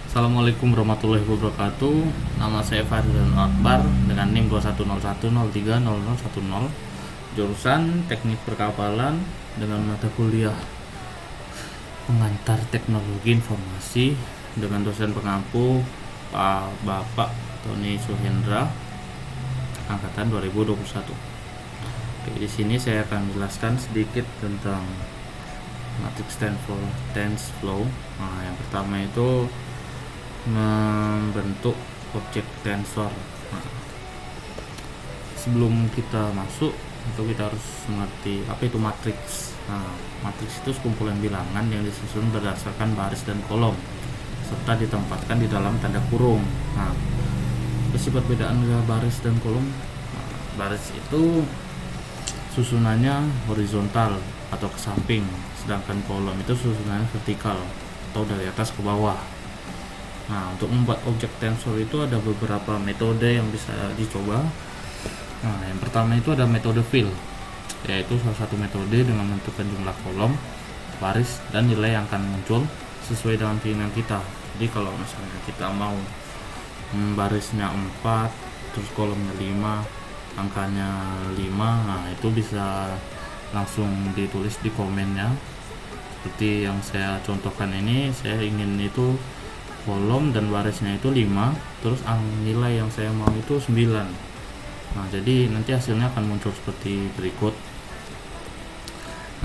Assalamualaikum warahmatullahi wabarakatuh. Nama saya Farizal Akbar dengan NIM 2101030010. Jurusan Teknik Perkapalan dengan mata kuliah Pengantar Teknologi Informasi dengan dosen pengampu Pak Bapak Tony Suhendra angkatan 2021. Oke, di sini saya akan menjelaskan sedikit tentang matrix tense flow. Nah, yang pertama itu membentuk objek tensor. Nah, sebelum kita masuk itu kita harus mengerti apa itu matriks. Nah, matriks itu sekumpulan bilangan yang disusun berdasarkan baris dan kolom serta ditempatkan di dalam tanda kurung. Nah, sifat bedaan baris dan kolom. Nah, baris itu susunannya horizontal atau ke samping, sedangkan kolom itu susunannya vertikal atau dari atas ke bawah. Nah, untuk membuat objek tensor itu ada beberapa metode yang bisa dicoba. Nah, yang pertama itu ada metode fill, yaitu salah satu metode dengan menentukan jumlah kolom, baris, dan nilai yang akan muncul sesuai dengan keinginan kita. Jadi kalau misalnya kita mau barisnya 4, terus kolomnya 5, angkanya 5, nah itu bisa langsung ditulis di komennya. Seperti yang saya contohkan ini, saya ingin itu kolom dan barisnya itu 5, terus nilai yang saya mau itu 9. Nah, jadi nanti hasilnya akan muncul seperti berikut.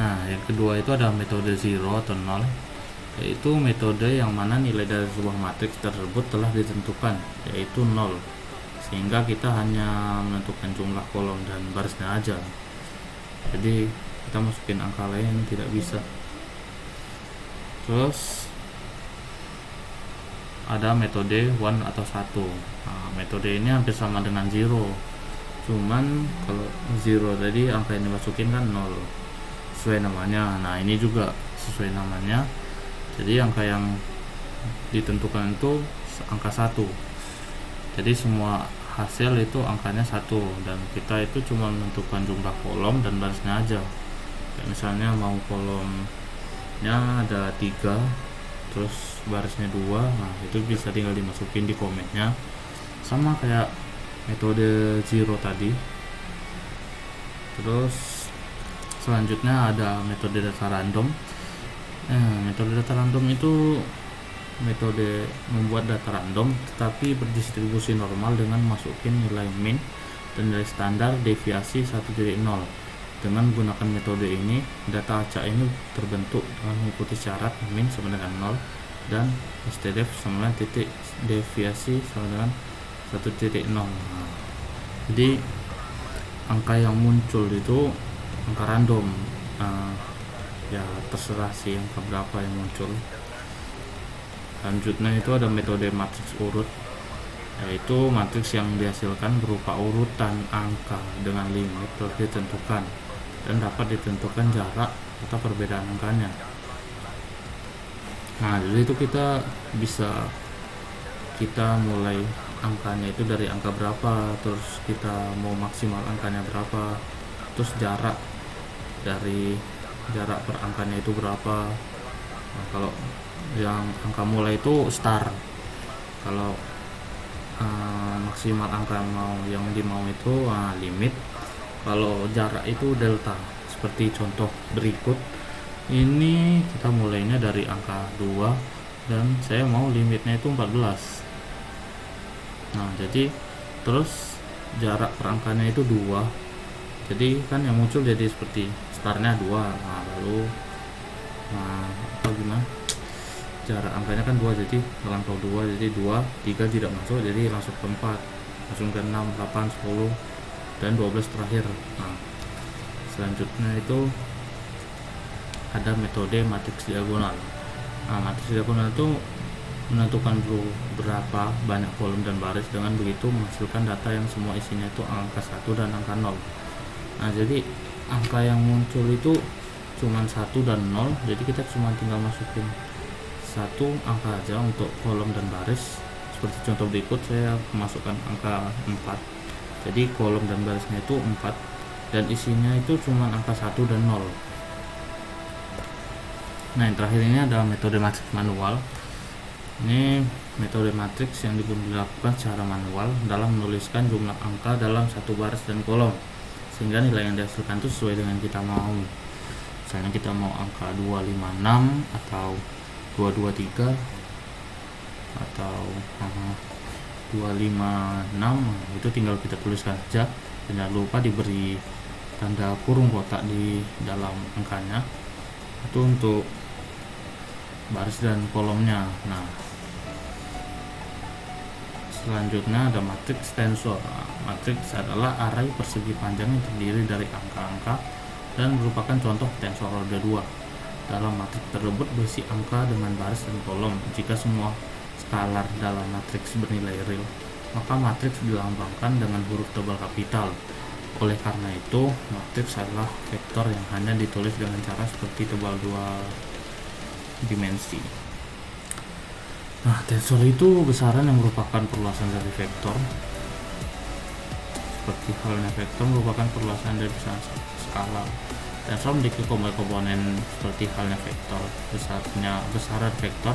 Nah, yang kedua itu ada metode 0 atau 0, yaitu metode yang mana nilai dari sebuah matriks tersebut telah ditentukan, yaitu 0, sehingga kita hanya menentukan jumlah kolom dan barisnya aja. Jadi kita masukin angka lain tidak bisa. Terus ada metode 1 atau 1. Nah, metode ini hampir sama dengan 0, cuman kalau 0 tadi angka yang dimasukin kan 0 sesuai namanya. Nah, ini juga sesuai namanya, jadi angka yang ditentukan itu angka 1. Jadi semua hasil itu angkanya 1, dan kita itu cuma menentukan jumlah kolom dan barisnya aja. Kayak misalnya mau kolomnya ada 3, terus barisnya 2, nah itu bisa tinggal dimasukin di komennya, sama kayak metode 0 tadi. Terus selanjutnya ada metode data random. Metode data random itu metode membuat data random tetapi berdistribusi normal dengan masukin nilai min dan nilai standar deviasi 1.0. Dengan menggunakan metode ini, data acak ini terbentuk dengan mengikuti syarat min sama dengan 0 dan stdef sama dengan titik deviasi sama dengan 1.0. Nah, jadi angka yang muncul itu angka random. Ya terserah sih angka berapa yang muncul. Selanjutnya itu ada metode matriks urut, yaitu matriks yang dihasilkan berupa urutan angka dengan limit telah ditentukan dan dapat ditentukan jarak atau perbedaan angkanya. Nah, jadi itu kita mulai angkanya itu dari angka berapa, terus kita mau maksimal angkanya berapa, terus jarak per angkanya itu berapa. Nah, kalau yang angka mulai itu star, kalau maksimal angka yang dimau itu limit, kalau jarak itu delta. Seperti contoh berikut ini, kita mulainya dari angka 2 dan saya mau limitnya itu 14. Nah, jadi terus jarak per angkanya itu 2, jadi kan yang muncul jadi seperti startnya 2. Nah, lalu apa gimana, jarak angkanya kan 2, jadi langsung 2, jadi 2, 3 tidak masuk, jadi langsung ke 4, langsung ke 6, 8, 10 dan 12 terakhir. Nah, selanjutnya itu ada metode matriks diagonal. Nah, matriks diagonal itu menentukan berapa banyak kolom dan baris, dengan begitu menghasilkan data yang semua isinya itu angka 1 dan angka 0. Nah, jadi angka yang muncul itu cuma 1 dan 0, jadi kita cuma tinggal masukin satu angka aja untuk kolom dan baris. Seperti contoh berikut, saya masukkan angka 4, jadi kolom dan barisnya itu 4 dan isinya itu cuma angka 1 dan 0. Nah, yang terakhir ini adalah metode matriks manual. Ini metode matriks yang dilakukan secara manual dalam menuliskan jumlah angka dalam satu baris dan kolom, sehingga nilai yang dihasilkan itu sesuai dengan kita mau. Misalnya kita mau angka 256 atau 223 atau 256, itu tinggal kita tuliskan saja, dan jangan lupa diberi tanda kurung kotak di dalam angkanya, itu untuk baris dan kolomnya. Nah, selanjutnya ada matriks tensor. Matriks adalah array persegi panjang yang terdiri dari angka-angka dan merupakan contoh tensor roda 2. Dalam matriks tersebut berisi angka dengan baris dan kolom. Jika semua skalar dalam matriks bernilai real, maka matriks dilambangkan dengan huruf tebal kapital. Oleh karena itu, matriks adalah vektor yang hanya ditulis dengan cara seperti tebal 2 dimensi. Nah, tensor itu besaran yang merupakan perluasan dari vektor. Seperti halnya vektor merupakan perluasan dari besaran skalar. Tensor memiliki komponen seperti halnya vektor. Besaran vektor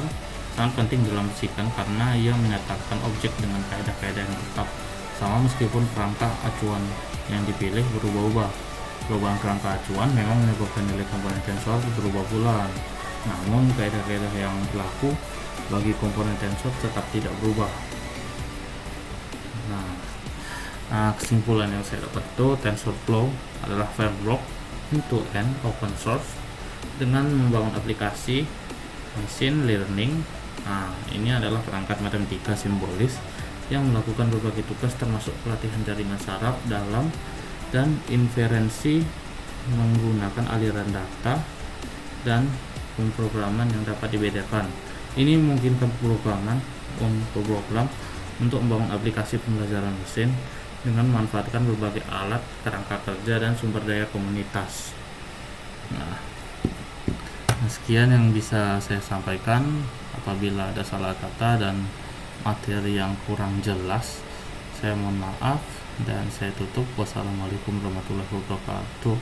sangat penting dalam fisika karena ia menyatakan objek dengan kaidah-kaidah yang tetap, sama meskipun kerangka acuan yang dipilih berubah-ubah. Perubahan kerangka acuan memang menyebabkan nilai komponen tensor berubah pula. Namun, kaidah-kaidah yang berlaku bagi komponen tensor tetap tidak berubah. Nah, kesimpulan yang saya dapat itu TensorFlow adalah framework end-to-end open source dengan membangun aplikasi machine learning. Nah, ini adalah perangkat matematika simbolis yang melakukan berbagai tugas termasuk pelatihan jaringan saraf dalam dan inferensi menggunakan aliran data dan pemrograman yang dapat dibedakan. Ini memungkinkan program untuk membangun aplikasi pembelajaran mesin dengan memanfaatkan berbagai alat, kerangka kerja, dan sumber daya komunitas. Nah, sekian yang bisa saya sampaikan. Apabila ada salah kata dan materi yang kurang jelas, saya mohon maaf dan saya tutup. Wassalamualaikum warahmatullahi wabarakatuh.